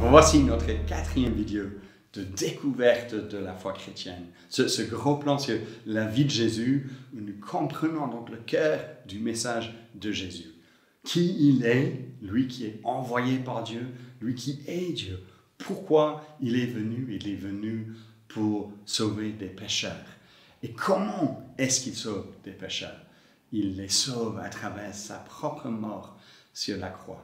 Voici notre quatrième vidéo de découverte de la foi chrétienne. Ce gros plan sur la vie de Jésus, où nous comprenons donc le cœur du message de Jésus. Qui il est, lui qui est envoyé par Dieu, lui qui est Dieu. Pourquoi il est venu pour sauver des pécheurs. Et comment est-ce qu'il sauve des pécheurs? Il les sauve à travers sa propre mort sur la croix.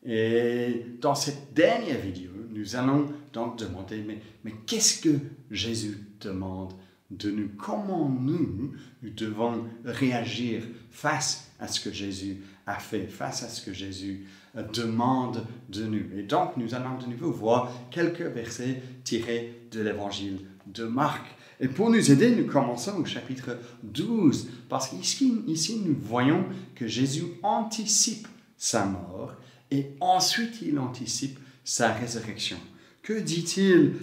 Et dans cette dernière vidéo, nous allons donc demander, mais qu'est-ce que Jésus demande de nous? Comment nous devons réagir face à ce que Jésus a fait, face à ce que Jésus demande de nous? Et donc, nous allons de nouveau voir quelques versets tirés de l'évangile de Marc. Et pour nous aider, nous commençons au chapitre 12, parce qu'ici, nous voyons que Jésus anticipe sa mort et ensuite il anticipe sa résurrection. Que dit-il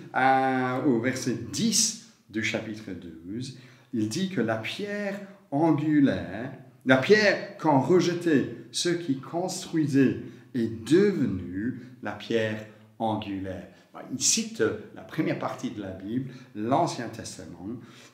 au verset 10 du chapitre 12? Il dit que la pierre angulaire, la pierre qu'ont rejeté ceux qui construisaient est devenue la pierre angulaire. Il cite la première partie de la Bible, l'Ancien Testament,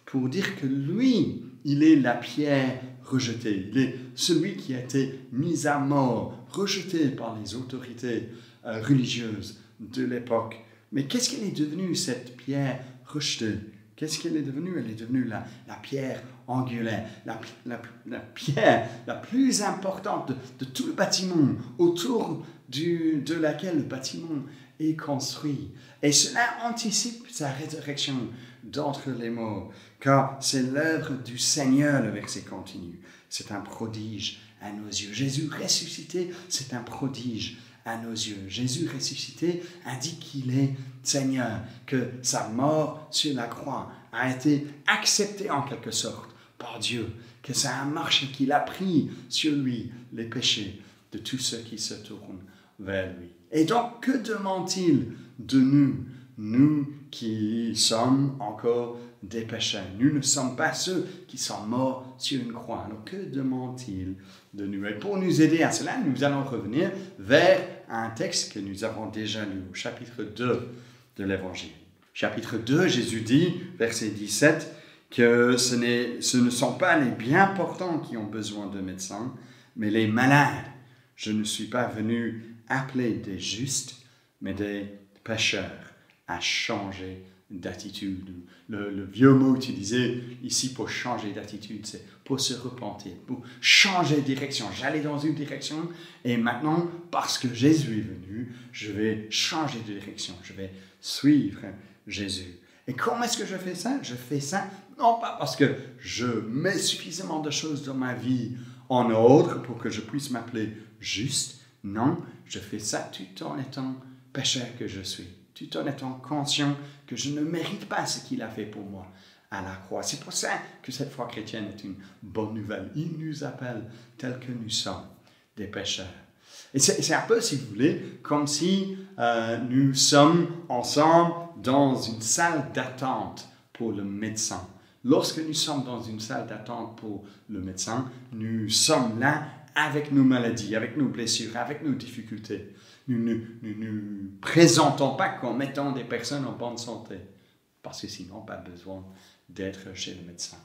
pour dire que lui, il est la pierre rejetée. Il est celui qui a été mis à mort, rejeté par les autorités religieuses de l'époque. Mais qu'est-ce qu'elle est devenue, cette pierre rejetée? Qu'est-ce qu'elle est devenue? Elle est devenue la pierre angulaire, la pierre la plus importante de tout le bâtiment, autour de laquelle le bâtiment est construit. Et cela anticipe sa résurrection d'entre les morts, car c'est l'œuvre du Seigneur, le verset continue. C'est un prodige à nos yeux. Jésus ressuscité, c'est un prodige à nos yeux. Jésus ressuscité indique qu'il est Seigneur, que sa mort sur la croix a été acceptée en quelque sorte par Dieu, que ça a marché, qu'il a pris sur lui les péchés de tous ceux qui se tournent vers lui. Et donc, que demande-t-il de nous, nous qui sommes encore des pécheurs? Nous ne sommes pas ceux qui sont morts sur une croix. Alors, que demande-t-il de nous? Et pour nous aider à cela, nous allons revenir vers un texte que nous avons déjà lu, au chapitre 2 de l'Évangile. Chapitre 2, Jésus dit, verset 17, que ce ne sont pas les bien portants qui ont besoin de médecins, mais les malades. Je ne suis pas venu appeler des justes, mais des pécheurs à changer d'attitude. Le vieux mot utilisé ici pour changer d'attitude, c'est pour se repentir, pour changer de direction. J'allais dans une direction et maintenant, parce que Jésus est venu, je vais changer de direction. Je vais suivre Jésus. Et comment est-ce que je fais ça? Je fais ça non pas parce que je mets suffisamment de choses dans ma vie en ordre pour que je puisse m'appeler juste. Non, je fais ça tout en étant pécheur que je suis, tout en étant conscient que je ne mérite pas ce qu'il a fait pour moi à la croix. C'est pour ça que cette foi chrétienne est une bonne nouvelle. Il nous appelle tels que nous sommes, des pécheurs. Et c'est un peu, si vous voulez, comme si nous sommes ensemble dans une salle d'attente pour le médecin. Lorsque nous sommes dans une salle d'attente pour le médecin, nous sommes là avec nos maladies, avec nos blessures, avec nos difficultés. Nous ne nous présentons pas comme étant des personnes en bonne santé, parce que sinon, pas besoin d'être chez le médecin.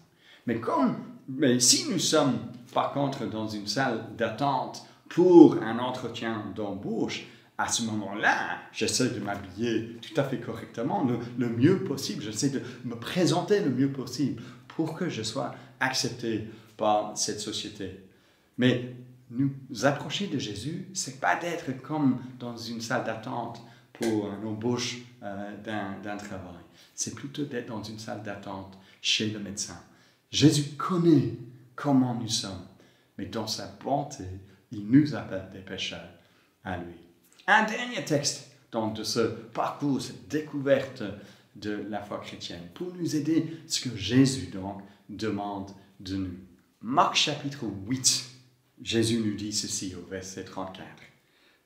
Mais si nous sommes, par contre, dans une salle d'attente pour un entretien d'embauche, à ce moment-là, j'essaie de m'habiller tout à fait correctement, le mieux possible. J'essaie de me présenter le mieux possible pour que je sois accepté par cette société. Mais nous approcher de Jésus, c'est pas d'être comme dans une salle d'attente pour une embauche d'un travail. C'est plutôt d'être dans une salle d'attente chez le médecin. Jésus connaît comment nous sommes, mais dans sa bonté, il nous appelle des pécheurs à lui. Un dernier texte donc, de ce parcours, cette découverte de la foi chrétienne, pour nous aider ce que Jésus donc demande de nous. Marc chapitre 8, Jésus nous dit ceci au verset 34.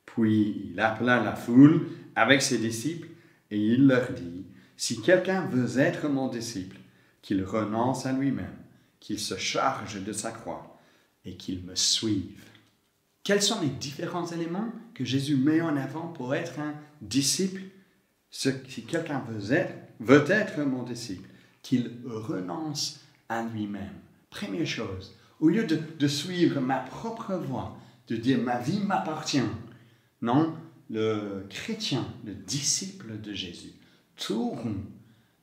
Puis il appela la foule avec ses disciples et il leur dit, « Si quelqu'un veut être mon disciple, qu'il renonce à lui-même, qu'il se charge de sa croix et qu'il me suive. » Quels sont les différents éléments que Jésus met en avant pour être un disciple? Si quelqu'un veut être mon disciple, qu'il renonce à lui-même. Première chose, au lieu de suivre ma propre voie, de dire ma vie m'appartient, non, le chrétien, le disciple de Jésus, tourne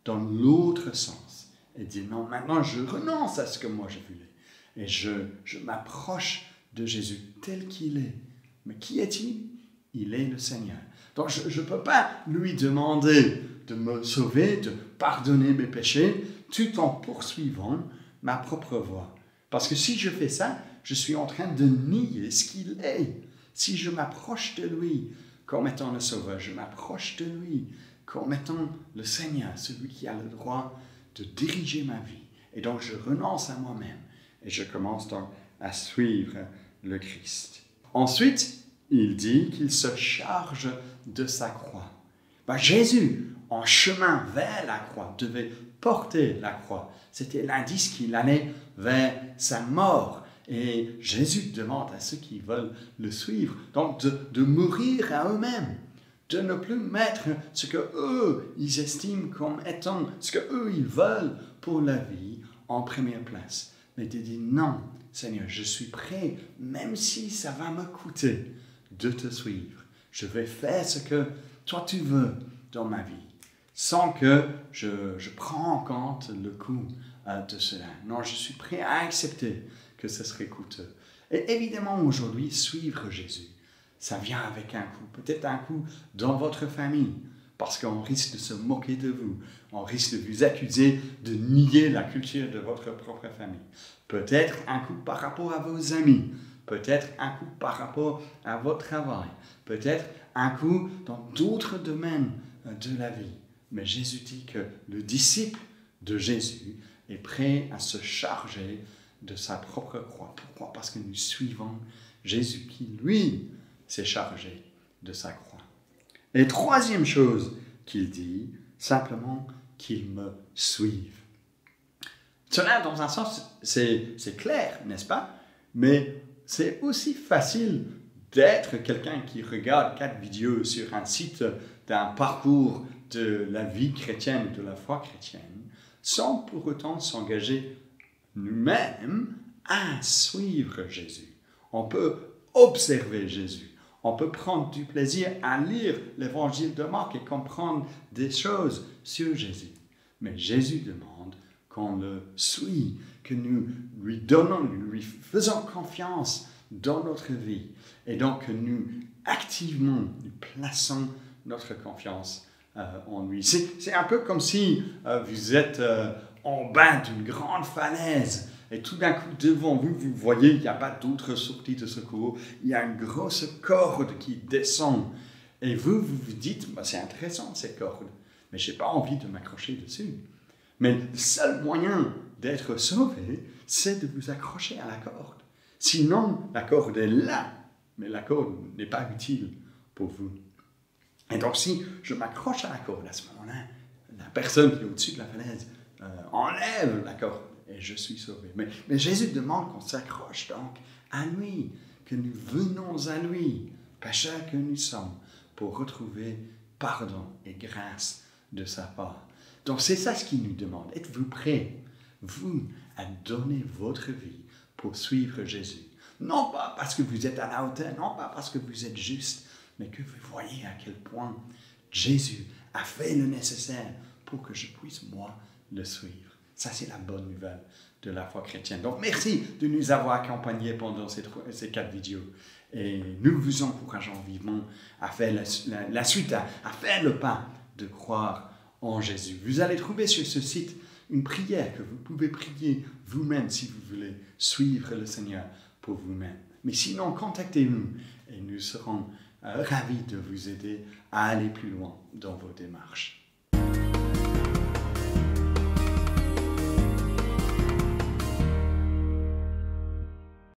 dans l'autre sens et dit non, maintenant je renonce à ce que moi je voulais et je m'approche de Jésus tel qu'il est. Mais qui est-il? Il est le Seigneur. Donc je ne peux pas lui demander de me sauver, de pardonner mes péchés, tout en poursuivant ma propre voie. Parce que si je fais ça, je suis en train de nier ce qu'il est. Si je m'approche de lui comme étant le Sauveur, je m'approche de lui comme étant le Seigneur, celui qui a le droit de diriger ma vie. Et donc je renonce à moi-même et je commence donc à suivre le Christ. Ensuite, il dit qu'il se charge de sa croix. Jésus, en chemin vers la croix, devait porter la croix. C'était l'indice qu'il allait vers sa mort. Et Jésus demande à ceux qui veulent le suivre donc de mourir à eux-mêmes, de ne plus mettre ce que eux ils estiment comme étant ce que eux ils veulent pour la vie en première place, mais de dire non, Seigneur, je suis prêt, même si ça va me coûter, de te suivre. Je vais faire ce que toi tu veux dans ma vie, sans que je prends en compte le coût de cela. Non, je suis prêt à accepter que ce serait coûteux. Et évidemment, aujourd'hui, suivre Jésus, ça vient avec un coût. Peut-être un coût dans votre famille, parce qu'on risque de se moquer de vous. On risque de vous accuser de nier la culture de votre propre famille. Peut-être un coût par rapport à vos amis. Peut-être un coût par rapport à votre travail. Peut-être un coût dans d'autres domaines de la vie. Mais Jésus dit que le disciple de Jésus est prêt à se charger de sa propre croix. Pourquoi? Parce que nous suivons Jésus qui, lui, s'est chargé de sa croix. Et troisième chose qu'il dit, simplement qu'il me suive. Cela, dans un sens, c'est clair, n'est-ce pas? Mais c'est aussi facile d'être quelqu'un qui regarde 4 vidéos sur un site d'un parcours de la vie chrétienne, de la foi chrétienne, sans pour autant s'engager nous-mêmes à suivre Jésus. On peut observer Jésus. On peut prendre du plaisir à lire l'évangile de Marc et comprendre des choses sur Jésus. Mais Jésus demande qu'on le suit, que nous lui donnons, lui faisons confiance dans notre vie. Et donc que nous activement nous plaçons notre confiance en lui. C'est un peu comme si vous êtes en bas d'une grande falaise et tout d'un coup devant vous, vous voyez qu'il n'y a pas d'autre sortie de secours. Il y a une grosse corde qui descend. Et vous vous dites, c'est intéressant cette corde, mais je n'ai pas envie de m'accrocher dessus. Mais le seul moyen d'être sauvé, c'est de vous accrocher à la corde. Sinon, la corde est là, mais la corde n'est pas utile pour vous. Et donc, si je m'accroche à la corde, à ce moment-là, la personne qui est au-dessus de la falaise enlève la corde et je suis sauvé. Mais Jésus demande qu'on s'accroche donc à lui, que nous venons à lui, pécheurs que nous sommes, pour retrouver pardon et grâce de sa part. Donc, c'est ça ce qu'il nous demande. Êtes-vous prêts, vous, à donner votre vie pour suivre Jésus? Non pas parce que vous êtes à la hauteur, non pas parce que vous êtes juste, mais que vous voyez à quel point Jésus a fait le nécessaire pour que je puisse, moi, le suivre. Ça, c'est la bonne nouvelle de la foi chrétienne. Donc, merci de nous avoir accompagnés pendant ces 4 vidéos. Et nous vous encourageons vivement à faire la suite, à faire le pas de croire en Jésus. Vous allez trouver sur ce site une prière que vous pouvez prier vous-même si vous voulez suivre le Seigneur pour vous-même. Mais sinon, contactez-nous et nous serons ravis de vous aider à aller plus loin dans vos démarches.